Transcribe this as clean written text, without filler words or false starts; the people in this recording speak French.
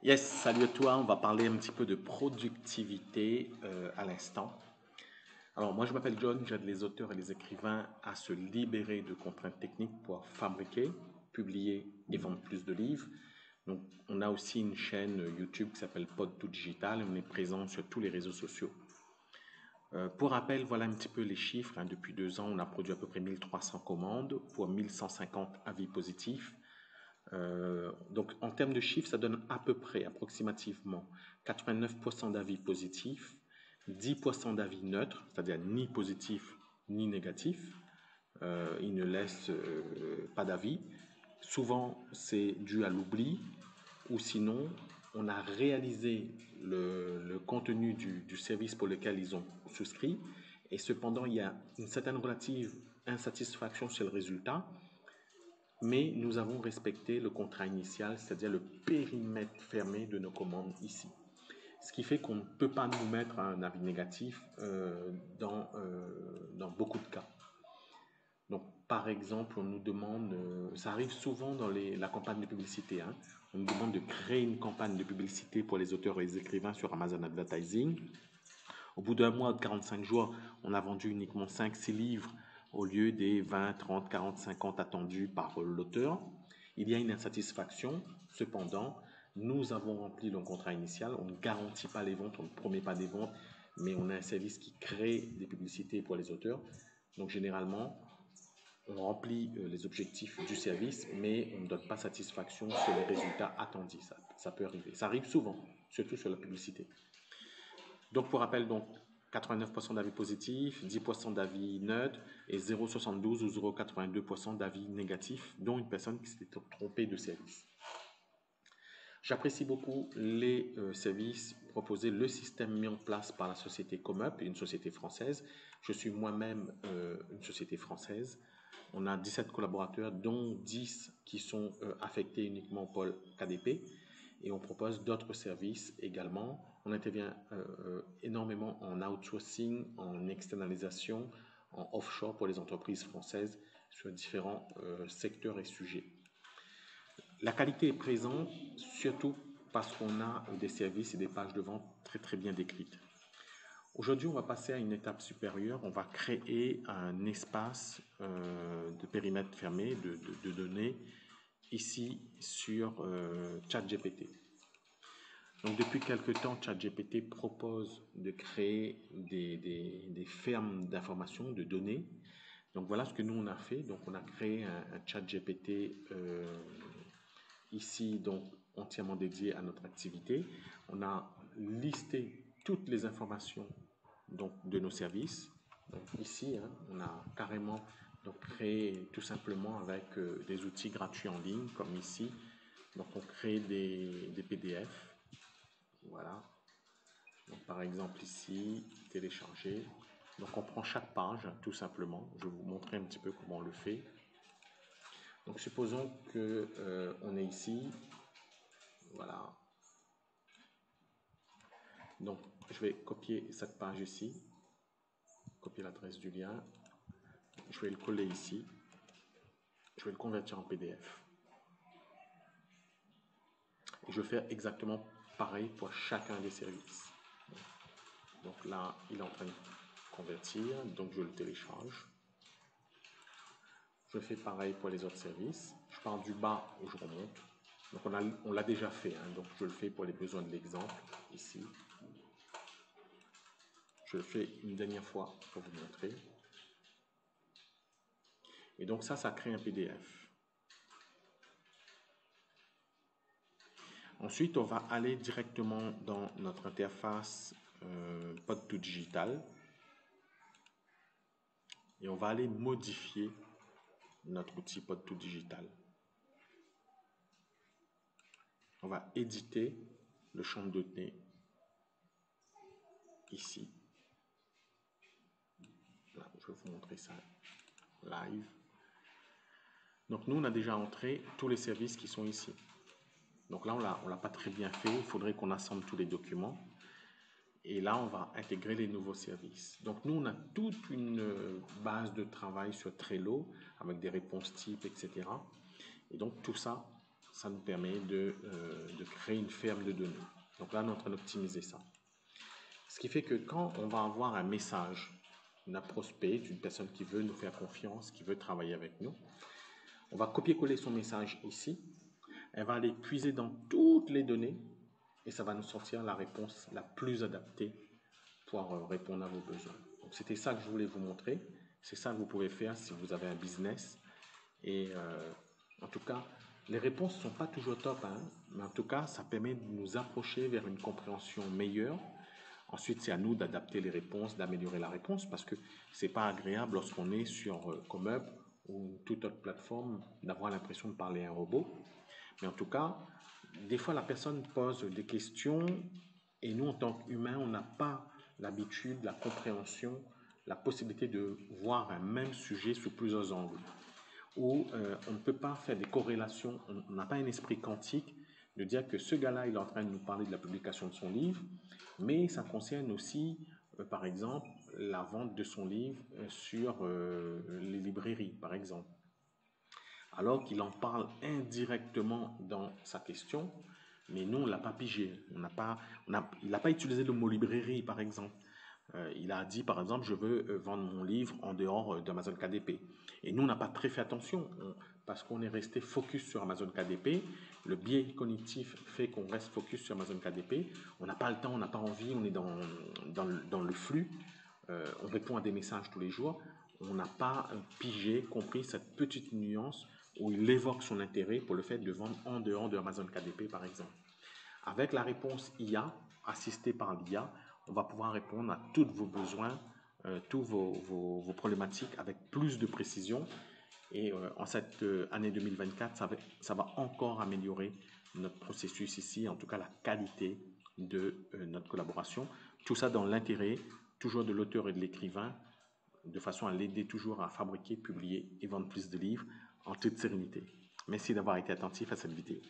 Yes, salut à toi. On va parler un petit peu de productivité à l'instant. Alors, moi, je m'appelle John. J'aide les auteurs et les écrivains à se libérer de contraintes techniques pour fabriquer, publier et vendre plus de livres. Donc, on a aussi une chaîne YouTube qui s'appelle Pod2 Digital et on est présent sur tous les réseaux sociaux. Pour rappel, voilà un petit peu les chiffres, hein. Depuis 2 ans, on a produit à peu près 1300 commandes pour 1150 avis positifs. Donc, en termes de chiffres, ça donne à peu près, approximativement, 89% d'avis positifs, 10% d'avis neutres, c'est-à-dire ni positifs ni négatifs. Ils ne laissent pas d'avis. Souvent, c'est dû à l'oubli, ou sinon, on a réalisé le contenu du service pour lequel ils ont souscrit, et cependant, il y a une certaine relative insatisfaction sur le résultat, mais nous avons respecté le contrat initial, c'est-à-dire le périmètre fermé de nos commandes ici. Ce qui fait qu'on ne peut pas nous mettre un avis négatif dans beaucoup de cas. Donc, par exemple, on nous demande, ça arrive souvent dans la campagne de publicité, hein, on nous demande de créer une campagne de publicité pour les auteurs et les écrivains sur Amazon Advertising. Au bout d'un mois, de 45 jours, on a vendu uniquement 5-6 livres au lieu des 20, 30, 40, 50 attendus par l'auteur. Il y a une insatisfaction. Cependant, nous avons rempli le contrat initial. On ne garantit pas les ventes, on ne promet pas des ventes, mais on a un service qui crée des publicités pour les auteurs. Donc, généralement, on remplit les objectifs du service, mais on ne donne pas satisfaction sur les résultats attendus. Ça peut arriver. Ça arrive souvent, surtout sur la publicité. Donc, pour rappel, 89% d'avis positifs, 10% d'avis neutres et 0,72 ou 0,82% d'avis négatifs, dont une personne qui s'était trompée de service. J'apprécie beaucoup les services proposés, le système mis en place par la société ComUp, une société française. Je suis moi-même une société française. On a 17 collaborateurs, dont 10 qui sont affectés uniquement au pôle KDP. Et on propose d'autres services également. On intervient énormément en outsourcing, en externalisation, en offshore pour les entreprises françaises sur différents secteurs et sujets. La qualité est présente, surtout parce qu'on a des services et des pages de vente très très bien décrites. Aujourd'hui, on va passer à une étape supérieure. On va créer un espace de périmètre fermé de données ici sur ChatGPT. Donc, depuis quelques temps, ChatGPT propose de créer des fermes d'informations, de données. Donc, voilà ce que nous, on a fait. Donc, on a créé un ChatGPT ici, donc entièrement dédié à notre activité. On a listé toutes les informations donc, de nos services. Donc, ici, hein, on a carrément donc, créé tout simplement avec des outils gratuits en ligne, comme ici. Donc, on crée des PDF. Voilà. Donc, par exemple, ici, télécharger. Donc, on prend chaque page, tout simplement. Je vais vous montrer un petit peu comment on le fait. Donc, supposons que on est ici. Voilà. Donc, je vais copier cette page ici. Copier l'adresse du lien. Je vais le coller ici. Je vais le convertir en PDF. Et je vais faire exactement pareil pour chacun des services. Donc là, il est en train de convertir. Donc, je le télécharge. Je fais pareil pour les autres services. Je pars du bas et je remonte. Donc, on l'a déjà fait. Hein, donc, je le fais pour les besoins de l'exemple ici. Je le fais une dernière fois pour vous montrer. Et donc, ça crée un PDF. Ensuite, on va aller directement dans notre interface Pod2 Digital et on va aller modifier notre outil Pod2 Digital. On va éditer le champ de données ici. Là, je vais vous montrer ça live. Donc, nous, on a déjà entré tous les services qui sont ici. Donc là, on ne l'a pas très bien fait. Il faudrait qu'on assemble tous les documents. Et là, on va intégrer les nouveaux services. Donc, nous, on a toute une base de travail sur Trello avec des réponses types, etc. Et donc, tout ça, ça nous permet de créer une ferme de données. Donc là, on est en train d'optimiser ça. Ce qui fait que quand on va avoir un message d'un prospect, d'une personne qui veut nous faire confiance, qui veut travailler avec nous, on va copier-coller son message ici. Elle va aller puiser dans toutes les données et ça va nous sortir la réponse la plus adaptée pour répondre à vos besoins. Donc c'était ça que je voulais vous montrer. C'est ça que vous pouvez faire si vous avez un business. Et en tout cas, les réponses ne sont pas toujours top, hein, mais en tout cas, ça permet de nous approcher vers une compréhension meilleure. Ensuite, c'est à nous d'adapter les réponses, d'améliorer la réponse, parce que ce n'est pas agréable lorsqu'on est sur Comeup ou toute autre plateforme d'avoir l'impression de parler à un robot. Mais en tout cas, des fois, la personne pose des questions et nous, en tant qu'humains, on n'a pas l'habitude, la compréhension, la possibilité de voir un même sujet sous plusieurs angles. Où on ne peut pas faire des corrélations, on n'a pas un esprit quantique de dire que ce gars-là, il est en train de nous parler de la publication de son livre, mais ça concerne aussi, par exemple, la vente de son livre sur les librairies, par exemple. Alors qu'il en parle indirectement dans sa question, mais nous, on ne l'a pas pigé. Il n'a pas utilisé le mot librairie, par exemple. Il a dit, par exemple, je veux vendre mon livre en dehors d'Amazon KDP. Et nous, on n'a pas très fait attention parce qu'on est resté focus sur Amazon KDP. Le biais cognitif fait qu'on reste focus sur Amazon KDP. On n'a pas le temps, on n'a pas envie, on est dans le flux. On répond à des messages tous les jours. On n'a pas pigé, compris cette petite nuance où il évoque son intérêt pour le fait de vendre en dehors de Amazon KDP, par exemple. Avec la réponse IA, assistée par l'IA, on va pouvoir répondre à tous vos besoins, tous vos problématiques avec plus de précision. Et en cette année 2024, ça va encore améliorer notre processus ici, en tout cas la qualité de notre collaboration. Tout ça dans l'intérêt toujours de l'auteur et de l'écrivain, de façon à l'aider toujours à fabriquer, publier et vendre plus de livres en toute sérénité. Merci d'avoir été attentif à cette vidéo.